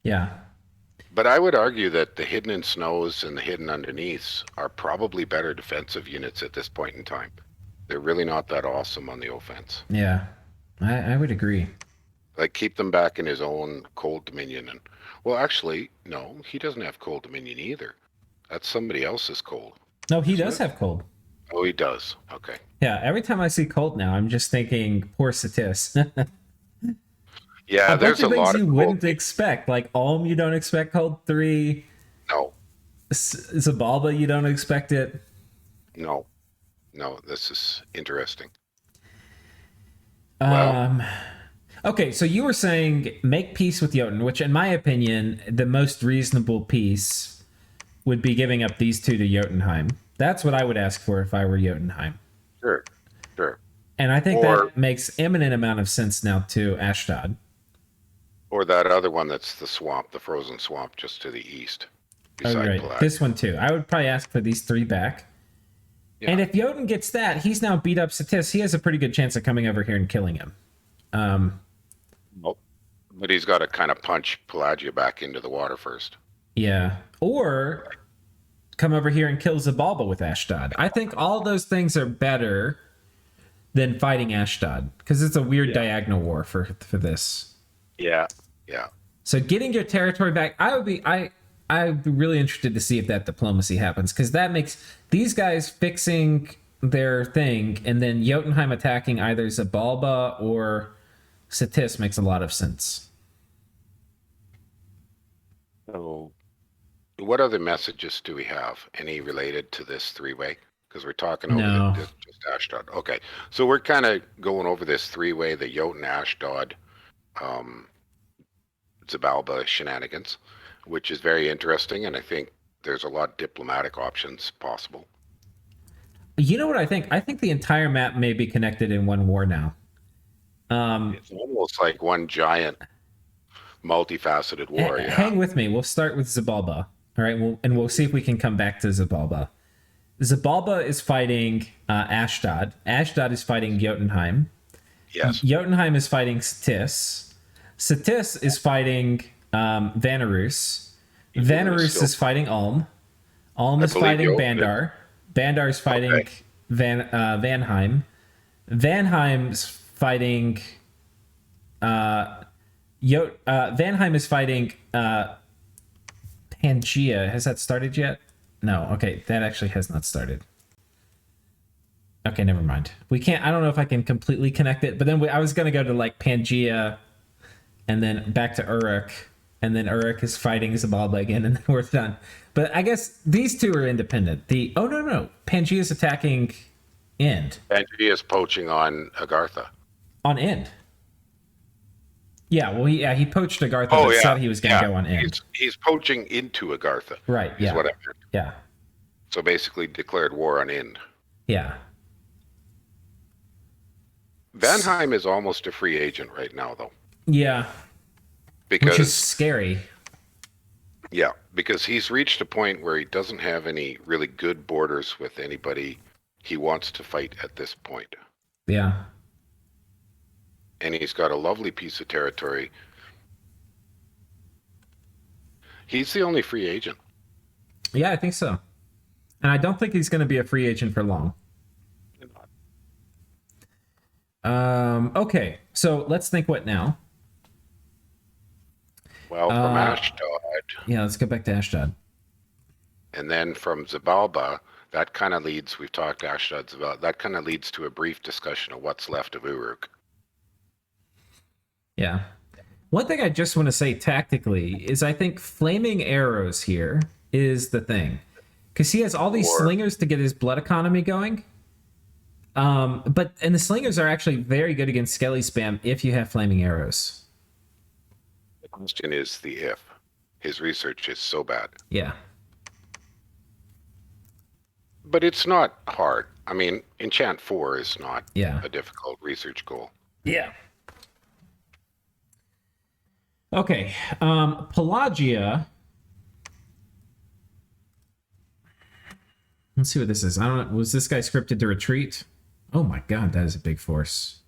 [SPEAKER 1] Yeah.
[SPEAKER 2] But I would argue that the hidden in snows and the hidden underneaths are probably better defensive units at this point in time. They're really not that awesome on the offense.
[SPEAKER 1] Yeah, I would agree.
[SPEAKER 2] Like, keep them back in his own Cold Dominion. And well, actually, no, he doesn't have Cold Dominion either. That's somebody else's cold.
[SPEAKER 1] No, he does have cold.
[SPEAKER 2] Oh, he does. Okay.
[SPEAKER 1] Yeah, every time I see cold now, I'm just thinking, poor Satis.
[SPEAKER 2] Yeah, there's a lot of
[SPEAKER 1] you wouldn't expect. Like Ulm, you don't expect cold 3.
[SPEAKER 2] No.
[SPEAKER 1] Xibalba, you don't expect it.
[SPEAKER 2] No. No, this is interesting.
[SPEAKER 1] Okay, so you were saying make peace with Jotun, which in my opinion, the most reasonable peace would be giving up these two to Jotunheim. That's what I would ask for if I were Jotunheim.
[SPEAKER 2] Sure.
[SPEAKER 1] And I think that makes eminent amount of sense now to Ashdod.
[SPEAKER 2] Or that other one that's the swamp, the frozen swamp just to the east.
[SPEAKER 1] Right.
[SPEAKER 2] Pelagia.
[SPEAKER 1] This one too. I would probably ask for these 3 back. Yeah. And if Jotun gets that, he's now beat up Satis. He has a pretty good chance of coming over here and killing him.
[SPEAKER 2] Nope. But he's got to kind of punch Pelagia back into the water first.
[SPEAKER 1] Yeah. Or come over here and kill Xibalba with Ashdod. I think all those things are better than fighting Ashdod, because it's a weird diagonal war for this.
[SPEAKER 2] Yeah.
[SPEAKER 1] So getting your territory back, I'd be really interested to see if that diplomacy happens, because that makes these guys fixing their thing and then Jotunheim attacking either Xibalba or Satis makes a lot of sense.
[SPEAKER 2] So, what other messages do we have? Any related to this 3-way? Because we're talking over just Ashdod. Okay, so we're kind of going over this 3-way, the Jotun, Ashdod, Xibalba shenanigans, which is very interesting, and I think there's a lot of diplomatic options possible.
[SPEAKER 1] You know what I think? I think the entire map may be connected in one war now.
[SPEAKER 2] It's almost like one giant multifaceted war.
[SPEAKER 1] Hang with me. We'll start with Xibalba. All right, we'll see if we can come back to Xibalba. Xibalba is fighting Ashdod. Ashdod is fighting Jotunheim.
[SPEAKER 2] Yes.
[SPEAKER 1] Jotunheim is fighting Satis. Satis is fighting Vanarus. Vanarus is fighting Ulm. Ulm is fighting Bandar. Bandar is fighting Vanheim. Vanheim's fighting Vanheim is fighting Pangaea. Has that started yet? No. Okay, that actually has not started. Okay, never mind. We can't. I don't know if I can completely connect it, but then I was gonna go to like Pangaea, and then back to Uruk, and then Uruk is fighting Xibalba again, and then we're done. But I guess these two are independent. No, Pangaea is attacking End.
[SPEAKER 2] Pangaea is poaching on Agartha.
[SPEAKER 1] On End. Yeah, well, he poached Agartha,
[SPEAKER 2] Oh
[SPEAKER 1] but
[SPEAKER 2] yeah,
[SPEAKER 1] said he was going to
[SPEAKER 2] yeah.
[SPEAKER 1] go on end.
[SPEAKER 2] He's poaching into Agartha.
[SPEAKER 1] Right,
[SPEAKER 2] Is
[SPEAKER 1] yeah.
[SPEAKER 2] what I meant.
[SPEAKER 1] Yeah.
[SPEAKER 2] So basically, declared war on Ind.
[SPEAKER 1] Yeah.
[SPEAKER 2] Vanheim is almost a free agent right now, though.
[SPEAKER 1] Yeah. Which is
[SPEAKER 2] Because
[SPEAKER 1] scary.
[SPEAKER 2] yeah, because he's reached a point where he doesn't have any really good borders with anybody he wants to fight at this point.
[SPEAKER 1] Yeah.
[SPEAKER 2] And he's got a lovely piece of territory. He's the only free agent.
[SPEAKER 1] Yeah, I think so. And I don't think he's going to be a free agent for long. Okay, so let's think what now?
[SPEAKER 2] Well, from Ashdod,
[SPEAKER 1] Yeah, let's go back to Ashdod.
[SPEAKER 2] and then from Xibalba, that kind of leads, we've talked Ashdod, Xibalba, that kind of leads to a brief discussion of what's left of Uruk.
[SPEAKER 1] Yeah. One thing I just want to say tactically is I think flaming arrows here is the thing. Because he has all these slingers to get his blood economy going. And the slingers are actually very good against skelly spam if you have flaming arrows.
[SPEAKER 2] The question is the if. His research is so bad.
[SPEAKER 1] Yeah.
[SPEAKER 2] But it's not hard. I mean, Enchant 4 is not
[SPEAKER 1] Yeah.
[SPEAKER 2] a difficult research goal.
[SPEAKER 1] Yeah. Okay. Pelagia. Let's see what this is. I don't know. Was this guy scripted to retreat? Oh my god, that is a big force.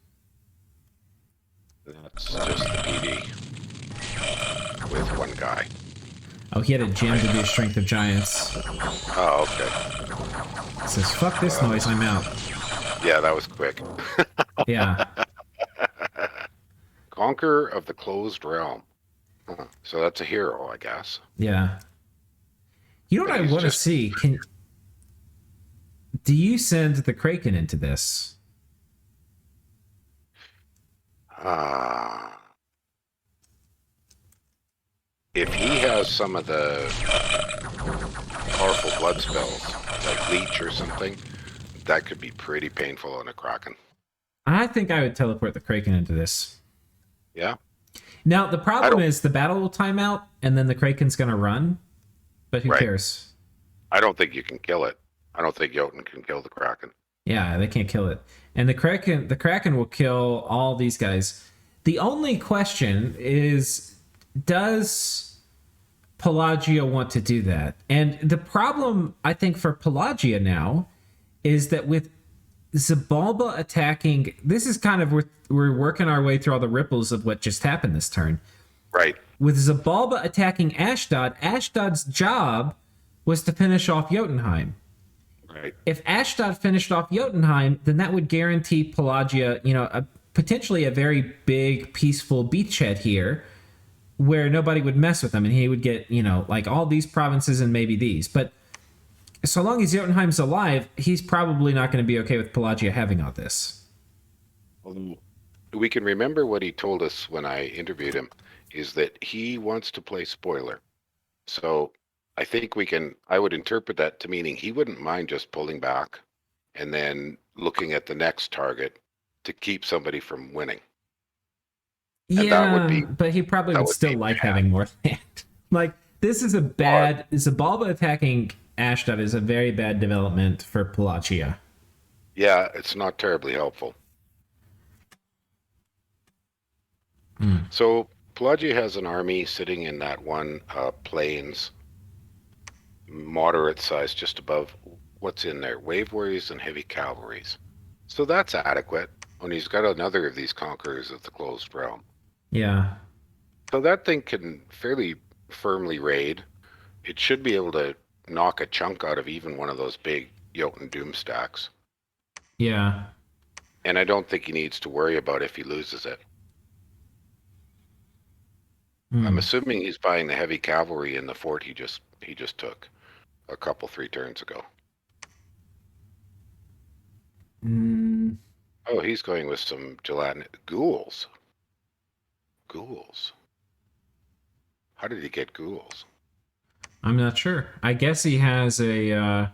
[SPEAKER 2] That's just the PD with one guy.
[SPEAKER 1] Oh, he had a gem to do Strength of Giants.
[SPEAKER 2] Oh, okay.
[SPEAKER 1] It says, fuck this noise, I'm out.
[SPEAKER 2] Yeah, that was quick.
[SPEAKER 1] Yeah.
[SPEAKER 2] Conqueror of the Closed Realm. Huh. So that's a hero, I guess.
[SPEAKER 1] Yeah. You know what I want to see? Do you send the Kraken into this?
[SPEAKER 2] If he has some of the powerful blood spells, like Leech or something, that could be pretty painful on a Kraken.
[SPEAKER 1] I think I would teleport the Kraken into this.
[SPEAKER 2] Yeah?
[SPEAKER 1] Now, the problem is the battle will time out, and then the Kraken's going to run. But who cares?
[SPEAKER 2] I don't think you can kill it. I don't think Jotun can kill the Kraken.
[SPEAKER 1] Yeah, they can't kill it. And the Kraken will kill all these guys. The only question is, does Pelagia want to do that? And the problem, I think, for Pelagia now is that with Xibalba attacking, this is kind of, we're working our way through all the ripples of what just happened this turn.
[SPEAKER 2] Right.
[SPEAKER 1] With Xibalba attacking Ashdod, Ashdod's job was to finish off Jotunheim.
[SPEAKER 2] Right.
[SPEAKER 1] If Ashdod finished off Jotunheim, then that would guarantee Pelagia, potentially a very big, peaceful beachhead here where nobody would mess with him, and he would get, like all these provinces and maybe these. But so long as Jotunheim's alive, he's probably not going to be okay with Pelagia having all this.
[SPEAKER 2] We can remember what he told us when I interviewed him, is that he wants to play spoiler. So I think I would interpret that to meaning he wouldn't mind just pulling back and then looking at the next target to keep somebody from winning. And
[SPEAKER 1] yeah, but he probably would still like having more land. Like, this is Xibalba attacking Ashdod is a very bad development for Pelagia.
[SPEAKER 2] Yeah, it's not terribly helpful. So Pelagia has an army sitting in that one plains, moderate size, just above what's in there, wave warriors and heavy cavalries. So that's adequate. And he's got another of these conquerors of the closed realm.
[SPEAKER 1] Yeah.
[SPEAKER 2] So that thing can fairly firmly raid. It should be able to knock a chunk out of even one of those big Jotun Doom stacks.
[SPEAKER 1] Yeah.
[SPEAKER 2] And I don't think he needs to worry about if he loses it. I'm assuming he's buying the heavy cavalry in the fort he just took a couple 3 turns ago. Oh, he's going with some gelatin ghouls. Ghouls. How did he get ghouls?
[SPEAKER 1] I'm not sure. I guess he has a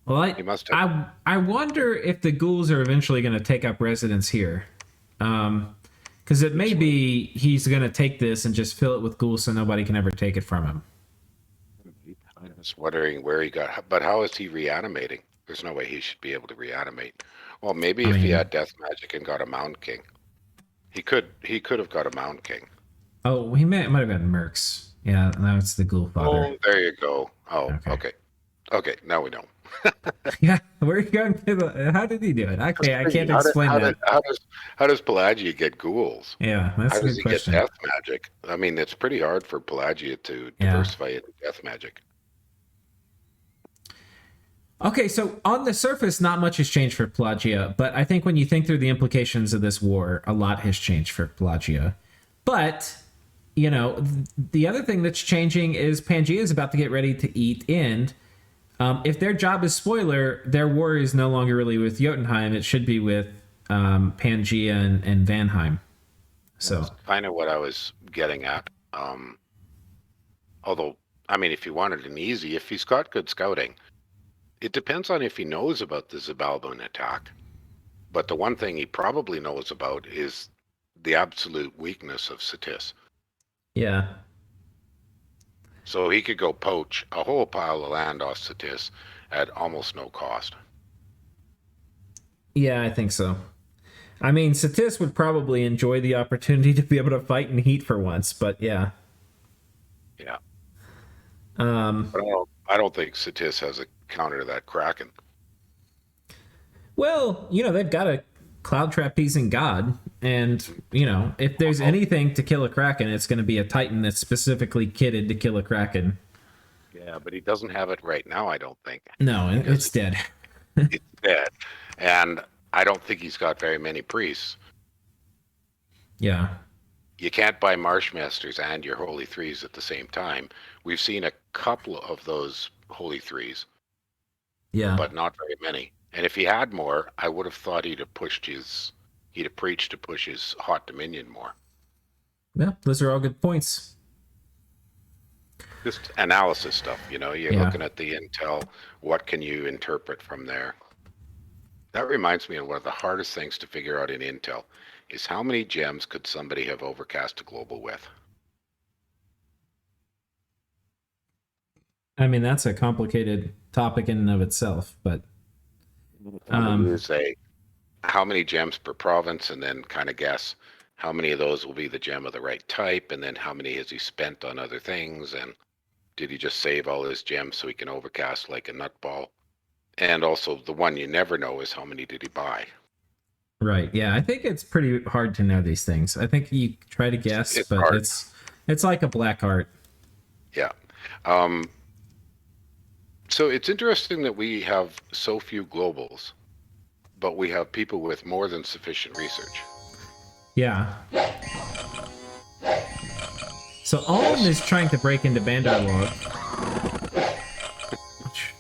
[SPEAKER 1] well,
[SPEAKER 2] he must have...
[SPEAKER 1] I wonder if the ghouls are eventually going to take up residence here. Because it may be he's going to take this and just fill it with ghouls so nobody can ever take it from him.
[SPEAKER 2] I'm just wondering where he got, but how is he reanimating? There's no way he should be able to reanimate. Well, maybe if he had death magic and got a Mound King, he could have got a Mound King.
[SPEAKER 1] Oh, he might have gotten Mercs. Yeah, now it's the Ghoul Father.
[SPEAKER 2] Oh, there you go. Oh, okay. Now we know.
[SPEAKER 1] Yeah, where are you going to how did he do it? Okay, I can't explain that.
[SPEAKER 2] How does Pelagia get ghouls?
[SPEAKER 1] Yeah, that's a good question.
[SPEAKER 2] How does he get death magic? I mean, it's pretty hard for Pelagia to diversify into death magic.
[SPEAKER 1] Okay, so on the surface, not much has changed for Pelagia, but I think when you think through the implications of this war, a lot has changed for Pelagia. But, you know, the other thing that's changing is Pangaea is about to get ready to eat Ind. If their job is spoiler, their war is no longer really with Jotunheim. It should be with Pangaea and Vanheim. So
[SPEAKER 2] that's kind of what I was getting at. Although, I mean, if you wanted an easy, if he's got good scouting, it depends on if he knows about the Xybalban attack. But the one thing he probably knows about is the absolute weakness of Satis.
[SPEAKER 1] Yeah.
[SPEAKER 2] So he could go poach a whole pile of land off Satis at almost no cost.
[SPEAKER 1] Yeah, I think so. I mean, Satis would probably enjoy the opportunity to be able to fight in heat for once, but yeah.
[SPEAKER 2] Yeah. But I don't think Satis has a counter to that Kraken.
[SPEAKER 1] Well, you know, they've got a cloud trapezing god, and, you know, if there's anything to kill a Kraken, it's going to be a Titan that's specifically kitted to kill a Kraken.
[SPEAKER 2] Yeah, but he doesn't have it right now, I don't think.
[SPEAKER 1] No, it's dead.
[SPEAKER 2] It's dead. And I don't think he's got very many priests.
[SPEAKER 1] Yeah.
[SPEAKER 2] You can't buy Marshmasters and your Holy Threes at the same time. We've seen a couple of those Holy Threes.
[SPEAKER 1] Yeah.
[SPEAKER 2] But not very many. And if he had more, I would have thought he'd have preached to push his Hot Dominion more.
[SPEAKER 1] Yeah, those are all good points.
[SPEAKER 2] Just analysis stuff, you know, you're looking at the intel, what can you interpret from there? That reminds me of one of the hardest things to figure out in intel is how many gems could somebody have overcast a global with?
[SPEAKER 1] I mean, that's a complicated topic in and of itself, but
[SPEAKER 2] you say how many gems per province, and then kind of guess how many of those will be the gem of the right type, and then how many has he spent on other things, and did he just save all his gems so he can overcast like a nutball? And also the one you never know is how many did he buy?
[SPEAKER 1] Right. Yeah, I think it's pretty hard to know these things. I think you try to guess, but hard. It's like a black art.
[SPEAKER 2] Yeah. So it's interesting that we have so few globals, but we have people with more than sufficient research.
[SPEAKER 1] Yeah. So Ulm is trying to break into Bandar Log.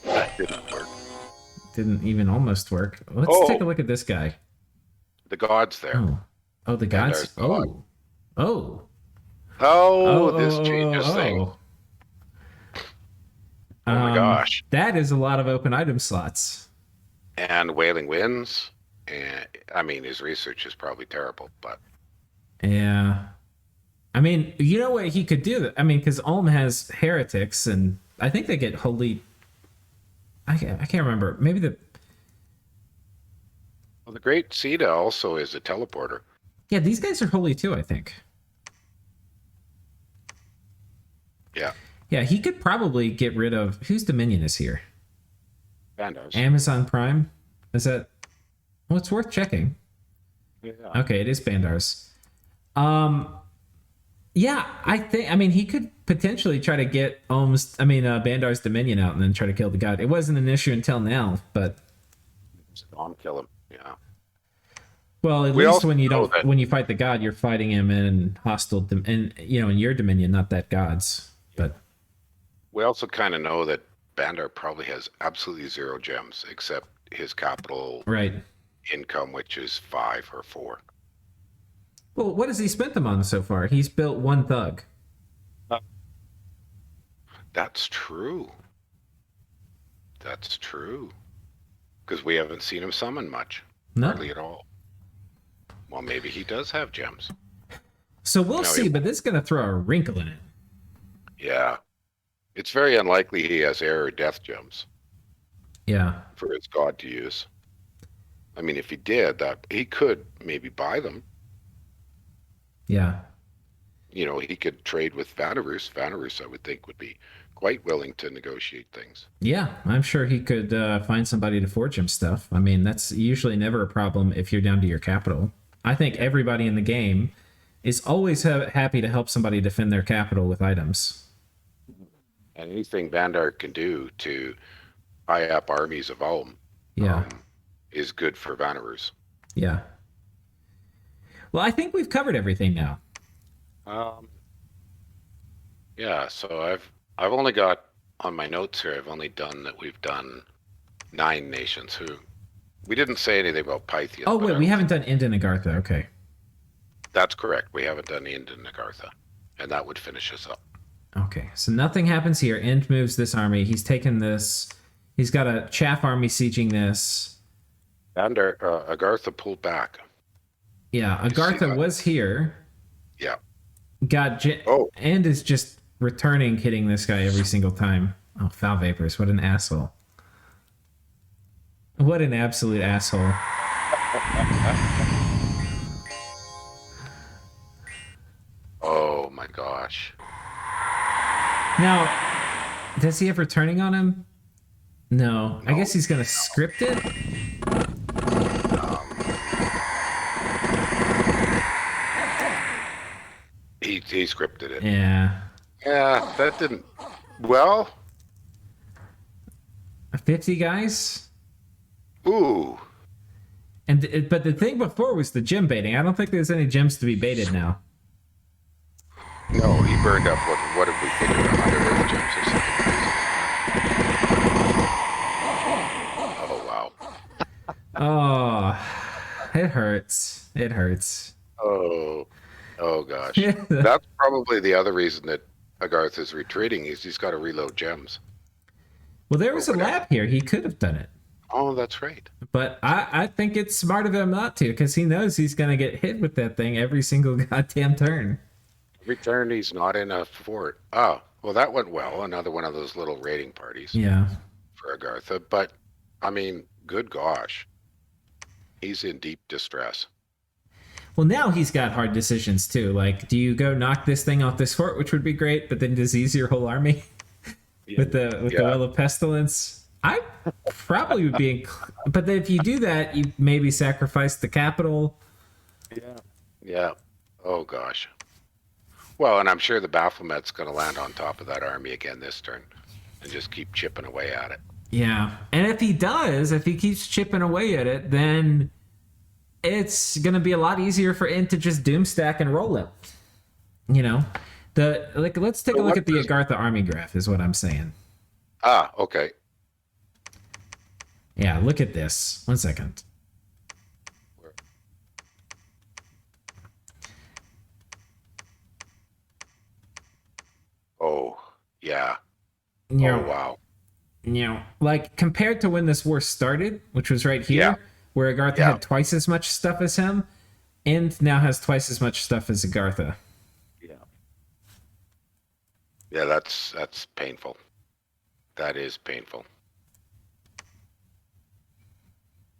[SPEAKER 2] That didn't work.
[SPEAKER 1] Didn't even almost work. Let's take a look at this guy.
[SPEAKER 2] The god's there.
[SPEAKER 1] Oh, the gods? Oh, this changes things. Oh my gosh. That is a lot of open item slots.
[SPEAKER 2] And Wailing Winds. And I mean, his research is probably terrible, but.
[SPEAKER 1] Yeah. I mean, you know what he could do? I mean, because Ulm has heretics, and I think they get holy. I can't remember. Maybe the.
[SPEAKER 2] Well, the Great Sita also is a teleporter.
[SPEAKER 1] Yeah, these guys are holy too, I think.
[SPEAKER 2] Yeah.
[SPEAKER 1] Yeah, he could probably get rid of... Whose Dominion is here?
[SPEAKER 2] Bandar's.
[SPEAKER 1] Amazon Prime? Is that... Well, it's worth checking.
[SPEAKER 2] Yeah.
[SPEAKER 1] Okay, it is Bandar's. Yeah, I mean, he could potentially try to get Bandar's Dominion out and then try to kill the god. It wasn't an issue until now, but...
[SPEAKER 2] Storm kill him, yeah.
[SPEAKER 1] Well, at least when you fight the god, you're fighting him in hostile... in your Dominion, not that god's. But...
[SPEAKER 2] We also kind of know that Bandar probably has absolutely zero gems except his capital income, which is 5 or 4.
[SPEAKER 1] Well, what has he spent them on so far? He's built 1 thug.
[SPEAKER 2] That's true. That's true. Because we haven't seen him summon much.
[SPEAKER 1] No.
[SPEAKER 2] Hardly at all. Well, maybe he does have gems.
[SPEAKER 1] So we'll see, but this is going to throw a wrinkle in it.
[SPEAKER 2] Yeah. It's very unlikely he has air or death gems.
[SPEAKER 1] Yeah.
[SPEAKER 2] For his god to use. I mean, if he did, that he could maybe buy them.
[SPEAKER 1] Yeah.
[SPEAKER 2] You know, he could trade with Vanarus. Vanarus, I would think, would be quite willing to negotiate things.
[SPEAKER 1] Yeah, I'm sure he could find somebody to forge him stuff. I mean, that's usually never a problem if you're down to your capital. I think everybody in the game is always happy to help somebody defend their capital with items.
[SPEAKER 2] And anything Bandar can do to buy up armies of Ulm is good for Vanarus.
[SPEAKER 1] Yeah. Well, I think we've covered everything now.
[SPEAKER 2] Yeah, so I've only got on my notes here. I've only done that. We've done 9 nations. Who we didn't say anything about Pythium.
[SPEAKER 1] Oh wait, we haven't done Ind and Agartha. Okay,
[SPEAKER 2] that's correct. We haven't done Ind and Agartha, and that would finish us up.
[SPEAKER 1] Okay, so nothing happens here. Ind moves this army. He's taken this. He's got a chaff army sieging this.
[SPEAKER 2] And Agartha pulled back.
[SPEAKER 1] Yeah, Agartha was here.
[SPEAKER 2] Yeah.
[SPEAKER 1] And is just returning, hitting this guy every single time. Oh, foul vapors! What an asshole! What an absolute asshole!
[SPEAKER 2] Oh my gosh!
[SPEAKER 1] Now, does he have returning on him? No. I guess he's gonna script it.
[SPEAKER 2] He scripted it.
[SPEAKER 1] Yeah.
[SPEAKER 2] Yeah, that didn't. Well.
[SPEAKER 1] 50 guys.
[SPEAKER 2] Ooh.
[SPEAKER 1] But the thing before was the gem baiting. I don't think there's any gems to be baited now.
[SPEAKER 2] No, he burned up what if we figured 100 earth gems or something. Oh wow.
[SPEAKER 1] Oh, it hurts. It hurts.
[SPEAKER 2] Oh gosh. That's probably the other reason that Agartha is retreating is he's got to reload gems.
[SPEAKER 1] Well, there was a lab here. He could have done it.
[SPEAKER 2] Oh, that's right.
[SPEAKER 1] But I think it's smart of him not to, because he knows he's going to get hit with that thing every single goddamn turn.
[SPEAKER 2] Every turn he's not in a fort. Oh, well, that went well. Another one of those little raiding parties.
[SPEAKER 1] Yeah.
[SPEAKER 2] For Agartha. But, I mean, good gosh. He's in deep distress.
[SPEAKER 1] Well, now he's got hard decisions, too. Like, do you go knock this thing off this fort, which would be great, but then disease your whole army with the Will of Pestilence? I probably would be... But if you do that, you maybe sacrifice the capital.
[SPEAKER 2] Yeah. Oh, gosh. Well, and I'm sure the Baphomet's going to land on top of that army again this turn and just keep chipping away at it.
[SPEAKER 1] Yeah. And if he keeps chipping away at it, then it's going to be a lot easier for Int to just doomstack and roll it. You know? Let's take a look at the Agartha army graph is what I'm saying.
[SPEAKER 2] Ah, okay.
[SPEAKER 1] Yeah, look at this. 1 second.
[SPEAKER 2] Oh, yeah. Oh, wow.
[SPEAKER 1] Like, compared to when this war started, which was right here, where Agartha had twice as much stuff as him, and now has twice as much stuff as Agartha.
[SPEAKER 2] Yeah, that's painful. That is painful.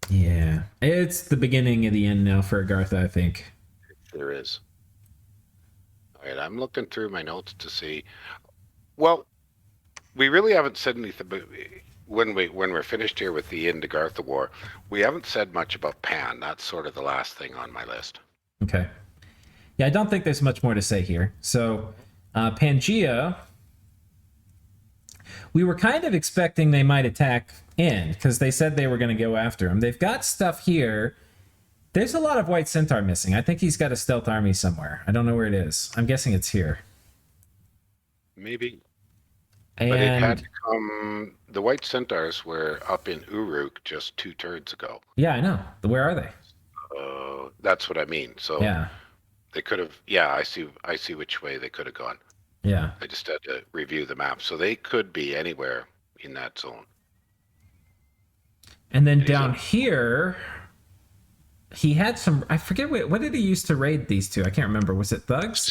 [SPEAKER 1] Yeah. It's the beginning of the end now for Agartha, I think.
[SPEAKER 2] It sure is. All right, I'm looking through my notes to see. Well, we really haven't said anything, but when we're finished here with the Agartha war, we haven't said much about Pan. That's sort of the last thing on my list.
[SPEAKER 1] Okay. Yeah, I don't think there's much more to say here. So, Pangaea, we were kind of expecting they might attack in, because they said they were going to go after him. They've got stuff here. There's a lot of White Centaur missing. I think he's got a stealth army somewhere. I don't know where it is. I'm guessing it's here.
[SPEAKER 2] Maybe.
[SPEAKER 1] And
[SPEAKER 2] but it had to come... The White Centaurs were up in Uruk just 2 turns ago.
[SPEAKER 1] Yeah, I know. Where are they?
[SPEAKER 2] That's what I mean. So
[SPEAKER 1] yeah.
[SPEAKER 2] They could have... Yeah, I see which way they could have gone.
[SPEAKER 1] Yeah.
[SPEAKER 2] I just had to review the map. So they could be anywhere in that zone.
[SPEAKER 1] And then down here... he had some. I forget what did he use to raid these two. I can't remember. Was it thugs?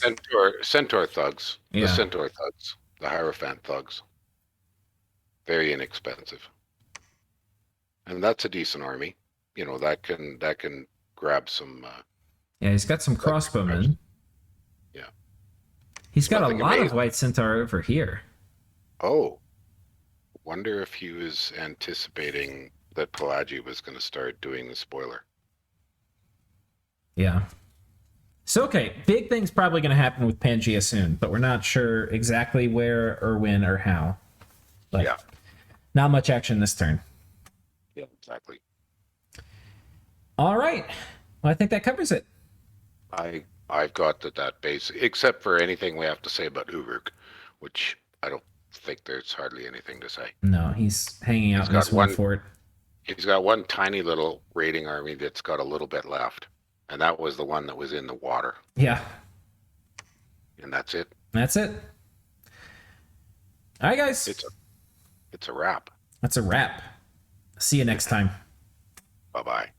[SPEAKER 2] Centaur thugs.
[SPEAKER 1] Yeah.
[SPEAKER 2] The Centaur thugs. The Hierophant thugs. Very inexpensive. And that's a decent army. You know, that can grab some
[SPEAKER 1] Yeah, he's got some crossbowmen.
[SPEAKER 2] Yeah.
[SPEAKER 1] He's got
[SPEAKER 2] Nothing
[SPEAKER 1] a lot of
[SPEAKER 2] amazing.
[SPEAKER 1] white centaur over here.
[SPEAKER 2] Oh. Wonder if he was anticipating that Pelagia was going to start doing the spoiler.
[SPEAKER 1] Yeah. So, okay, big thing's probably going to happen with Pangaea soon, but we're not sure exactly where or when or how. But
[SPEAKER 2] Yeah.
[SPEAKER 1] not much action this turn.
[SPEAKER 2] Yeah, exactly.
[SPEAKER 1] All right. Well, I think that covers it.
[SPEAKER 2] I've got that base, except for anything we have to say about Uruk, which I don't think there's hardly anything to say.
[SPEAKER 1] No, he's hanging out in
[SPEAKER 2] got
[SPEAKER 1] this one
[SPEAKER 2] one-
[SPEAKER 1] fort.
[SPEAKER 2] He's got one tiny little raiding army that's got a little bit left, and that was the one that was in the water,
[SPEAKER 1] Yeah,
[SPEAKER 2] and that's it.
[SPEAKER 1] that's it. All right, guys.
[SPEAKER 2] It's a wrap.
[SPEAKER 1] That's a wrap. See you next time.
[SPEAKER 2] Bye-bye.